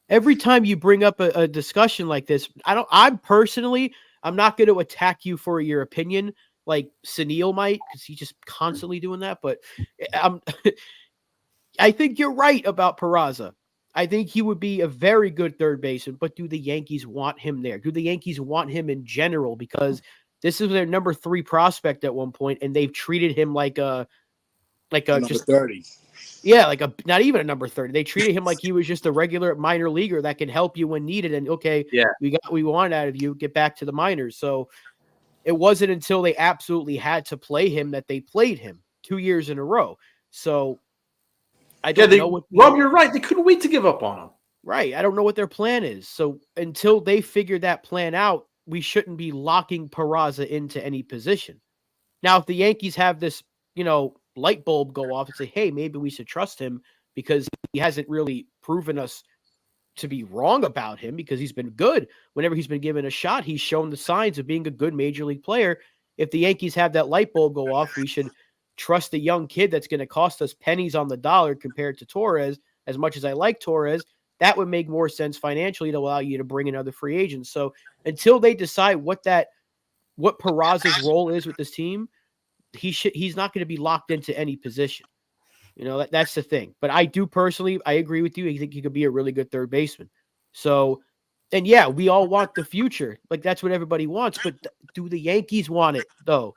Every time you bring up a discussion like this, I'm not going to attack you for your opinion like Sunil might, because he's just constantly doing that. But I think you're right about Peraza. I think he would be a very good third baseman, but do the Yankees want him there? Do the Yankees want him in general? Because this is their number 3 prospect at one point, and they've treated him like a number 30. Yeah, not even a number 30. They treated him like he was just a regular minor leaguer that can help you when needed. And we got what we want out of you. Get back to the minors. So it wasn't until they absolutely had to play him that they played him 2 years in a row. So I don't know Rob, you're right. They couldn't wait to give up on him. Right. I don't know what their plan is. So until they figure that plan out, we shouldn't be locking Peraza into any position. Now, if the Yankees have this, light bulb go off and say, hey, maybe we should trust him because he hasn't really proven us to be wrong about him because he's been good. Whenever he's been given a shot, he's shown the signs of being a good major league player. If the Yankees have that light bulb go off, we should trust the young kid that's going to cost us pennies on the dollar compared to Torres. As much as I like Torres, that would make more sense financially to allow you to bring in other free agents. So until they decide what Peraza's role is with this team, he's not going to be locked into any position. That's the thing. But I do personally, I agree with you. I think he could be a really good third baseman. So, and yeah, we all want the future. Like that's what everybody wants. But do the Yankees want it though?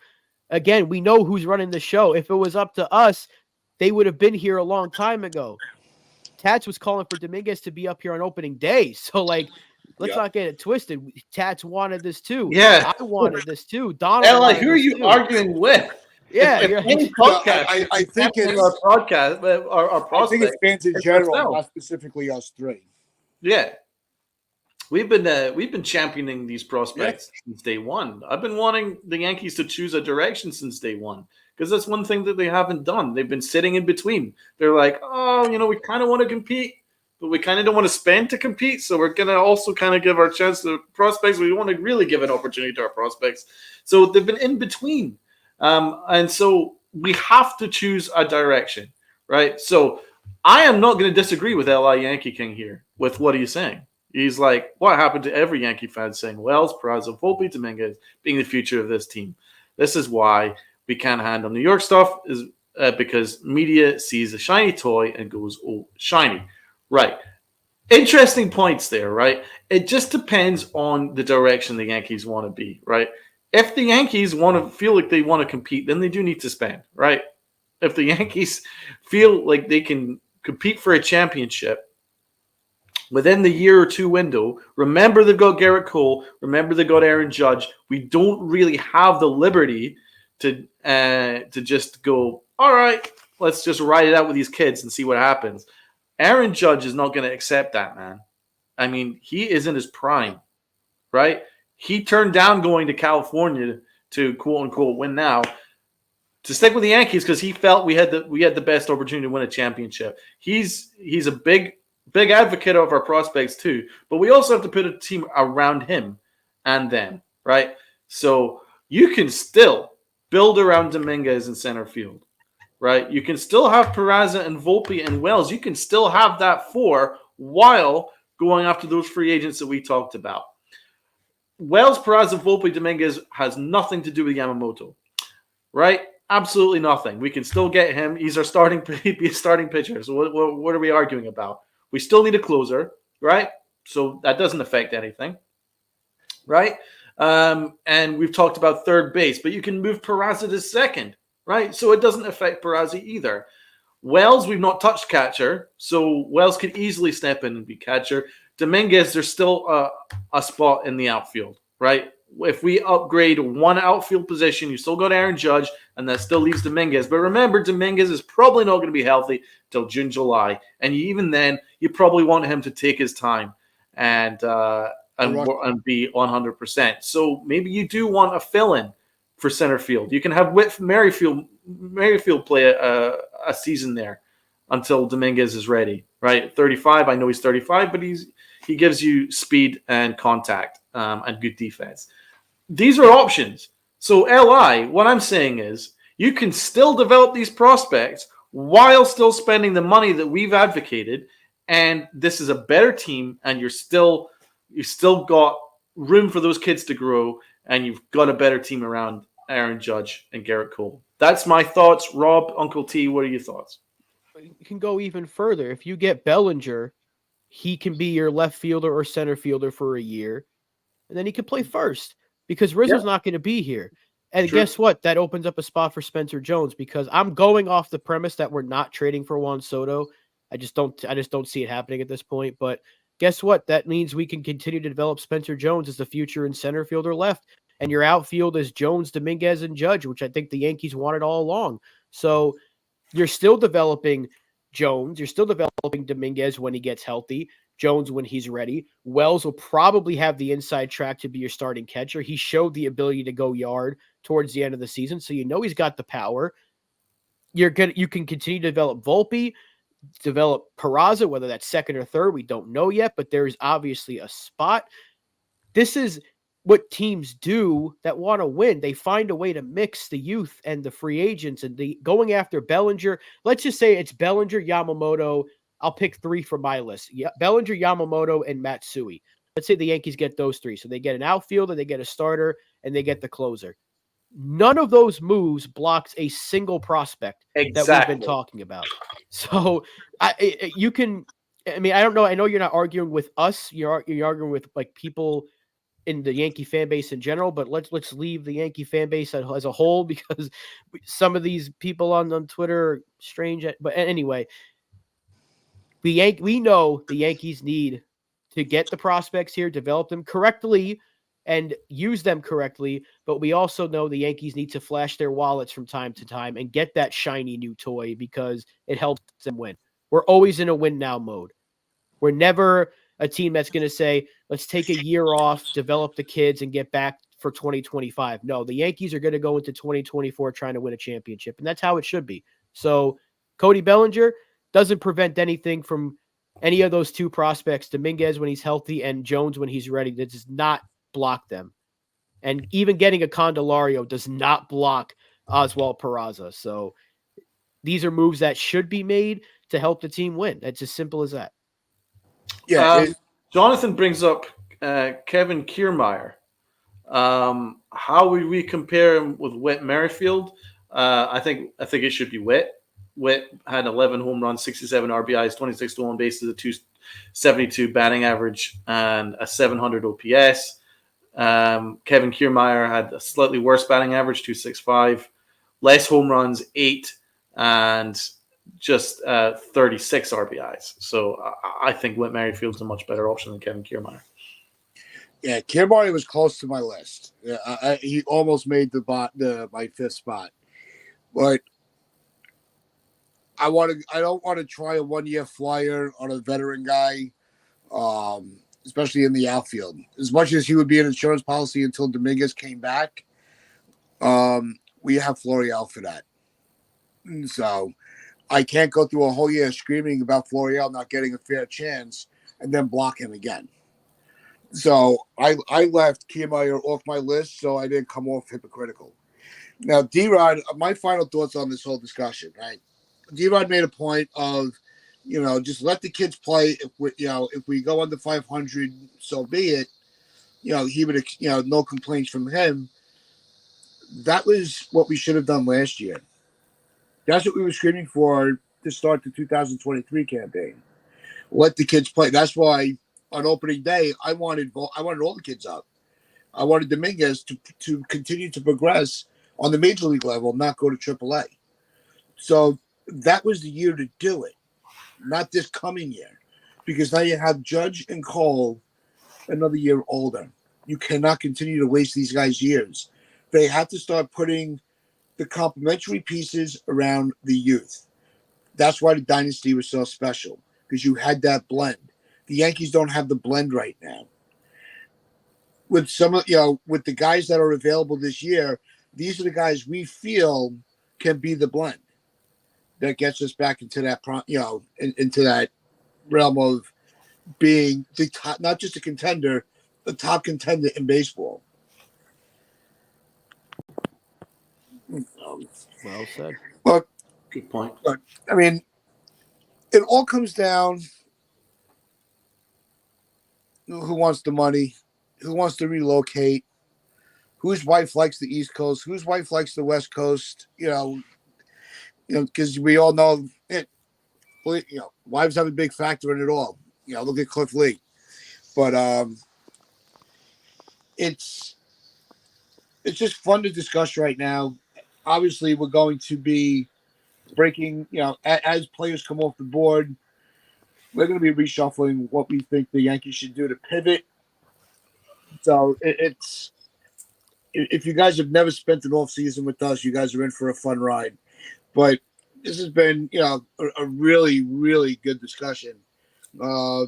Again, we know who's running the show. If it was up to us, they would have been here a long time ago. Tats was calling for Dominguez to be up here on opening day. So let's not get it twisted. Tats wanted this too. Yeah. I wanted this too. Donald, who are you arguing with? Yeah, I think it's our podcast. Our prospect. I think it's fans in general, not specifically us 3. Yeah, we've been championing these prospects since day one. I've been wanting the Yankees to choose a direction since day one because that's one thing that they haven't done. They've been sitting in between. They're like, we kind of want to compete, but we kind of don't want to spend to compete. So we're gonna also kind of give our chance to prospects. We want to really give an opportunity to our prospects. So they've been in between. And so we have to choose a direction, right? So I am not going to disagree with L.I. Yankee King here with what he's saying. He's like, what happened to every Yankee fan saying, Wells, Peraza, Volpe, Dominguez being the future of this team. This is why we can't handle New York stuff because media sees a shiny toy and goes, oh, shiny. Right. Interesting points there, right? It just depends on the direction the Yankees want to be, right? If the Yankees want to feel like they want to compete, then they do need to spend, right? If the Yankees feel like they can compete for a championship within the year or two window, remember they've got Garrett Cole, remember they've got Aaron Judge. We don't really have the liberty to just go, all right, let's just ride it out with these kids and see what happens. Aaron Judge is not going to accept that, man. I mean, he is in his prime, right? He turned down going to California to quote unquote win now to stick with the Yankees because he felt we had the best opportunity to win a championship. He's a big advocate of our prospects too, but we also have to put a team around him and them, right? So you can still build around Dominguez in center field, right? You can still have Peraza and Volpe and Wells. You can still have that four while going after those free agents that we talked about. Wells, Peraza, Volpe, Dominguez has nothing to do with Yamamoto, right? Absolutely nothing. We can still get him. He's our starting pitcher. So what are we arguing about? We still need a closer, right? So that doesn't affect anything, right? And we've talked about third base, but you can move Peraza to second, right? So it doesn't affect Peraza either. Wells, we've not touched catcher, so Wells could easily step in and be catcher. Dominguez, there's still a spot in the outfield, right? If we upgrade one outfield position, you still got Aaron Judge, and that still leaves Dominguez. But remember, Dominguez is probably not going to be healthy till June, July, and even then, you probably want him to take his time and be 100%. So maybe you do want a fill-in for center field. You can have Whit Merrifield play a season there until Dominguez is ready, right? 35, I know he's 35, but he gives you speed and contact and good defense. These are options. So LI, what I'm saying is you can still develop these prospects while still spending the money that we've advocated, and this is a better team, and you've still got room for those kids to grow, and you've got a better team around Aaron Judge and Garrett Cole. That's my thoughts. Rob, Uncle T, what are your thoughts? You can go even further. If you get Bellinger, he can be your left fielder or center fielder for a year, and then he can play first because Rizzo's not going to be here. And guess what? That opens up a spot for Spencer Jones because I'm going off the premise that we're not trading for Juan Soto. I just don't see it happening at this point. But guess what? That means we can continue to develop Spencer Jones as the future in center fielder left. And your outfield is Jones, Dominguez, and Judge, which I think the Yankees wanted all along. So you're still developing Jones. You're still developing Dominguez when he gets healthy. Jones when he's ready. Wells will probably have the inside track to be your starting catcher. He showed the ability to go yard towards the end of the season, so you know he's got the power. You can continue to develop Volpe, develop Peraza, whether that's second or third, we don't know yet, but there is obviously a spot. This is what teams do that want to win. They find a way to mix the youth and the free agents and the going after Bellinger. Let's just say it's Bellinger, Yamamoto. I'll pick three from my list. Bellinger, Yamamoto, and Matsui. Let's say the Yankees get those three. So they get an outfielder, they get a starter, and they get the closer. None of those moves blocks a single prospect that we've been talking about. So I don't know. I know you're not arguing with us. You're arguing with like people in the Yankee fan base in general, but let's leave the Yankee fan base as a whole because some of these people on Twitter are strange. But anyway, we know the Yankees need to get the prospects here, develop them correctly, and use them correctly. But we also know the Yankees need to flash their wallets from time to time and get that shiny new toy because it helps them win. We're always in a win now mode. We're never a team that's going to say, let's take a year off, develop the kids, and get back for 2025. No, the Yankees are going to go into 2024 trying to win a championship, and that's how it should be. So Cody Bellinger doesn't prevent anything from any of those two prospects, Dominguez when he's healthy and Jones when he's ready. That does not block them. And even getting a Candelario does not block Oswald Peraza. So these are moves that should be made to help the team win. It's as simple as that. Yeah. Jonathan brings up Kevin Kiermaier. How would we compare him with Whit Merrifield? I think it should be Witt. Witt had 11 home runs, 67 RBIs, 26 stolen bases, a 272 batting average, and a 700 OPS. Kevin Kiermaier had a slightly worse batting average, 265, less home runs, 8, and just 36 RBIs. So I think Whit Merrifield's a much better option than Kevin Kiermaier. Yeah, Kiermaier was close to my list. Yeah, he almost made my fifth spot, but I don't want to try a 1-year flyer on a veteran guy, especially in the outfield. As much as he would be an insurance policy until Dominguez came back, we have Florial for that. So I can't go through a whole year screaming about Florial not getting a fair chance and then block him again. So I left Kiermaier off my list, so I didn't come off hypocritical. Now, D-Rod, my final thoughts on this whole discussion, right? D-Rod made a point of, just let the kids play. If we go under 500, so be it. He would, no complaints from him. That was what we should have done last year. That's what we were screaming for to start the 2023 campaign. Let the kids play. That's why on opening day, I wanted all the kids up. I wanted Dominguez to continue to progress on the major league level, not go to AAA. So that was the year to do it, not this coming year, because now you have Judge and Cole another year older. You cannot continue to waste these guys' years. They have to start putting the complementary pieces around the youth. That's why the dynasty was so special, because you had that blend. The Yankees don't have the blend right now. With with the guys that are available this year, these are the guys we feel can be the blend that gets us back into that, into that realm of being the top, not just a contender, the top contender in baseball. Well said. But Good point. But I mean, it all comes down who wants the money, who wants to relocate, whose wife likes the East Coast, whose wife likes the West Coast. Because we all know it. Wives have a big factor in it all. Look at Cliff Lee. But it's just fun to discuss right now. Obviously, we're going to be breaking. As players come off the board, we're going to be reshuffling what we think the Yankees should do to pivot. So it's if you guys have never spent an off season with us, you guys are in for a fun ride. But this has been, a really, really good discussion. A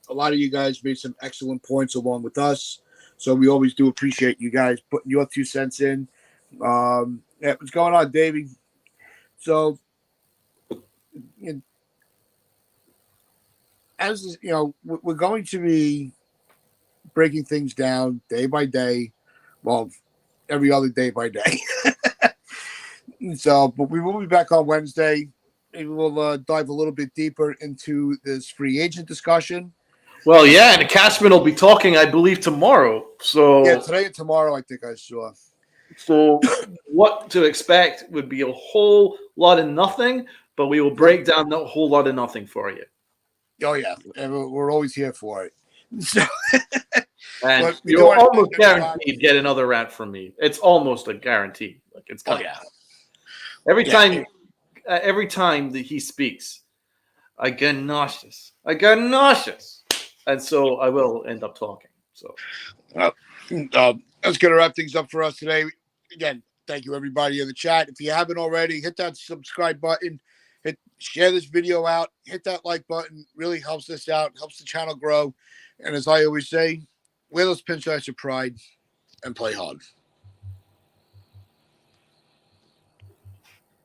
lot of you guys made some excellent points along with us. So we always do appreciate you guys putting your 2 cents in. What's going on, Davey? So, as we're going to be breaking things down day by day. Well, every other day by day. So, but we will be back on Wednesday. Maybe we'll dive a little bit deeper into this free agent discussion. Well, yeah, and Cashman will be talking, I believe, tomorrow. So yeah, today and tomorrow, I think I saw. So what to expect would be a whole lot of nothing, but we will break down the whole lot of nothing for you. Oh, yeah. And we're always here for it. So, and you're almost guaranteed to get another rant from me. It's almost a guarantee. Like it's coming. Every time that he speaks, I get nauseous. And so I will end up talking. So that's going to wrap things up for us today. Again, thank you, everybody in the chat. If you haven't already, hit that subscribe button. Share this video out. Hit that like button. Really helps us out. Helps the channel grow. And as I always say, wear those pinstripes of pride and play hard.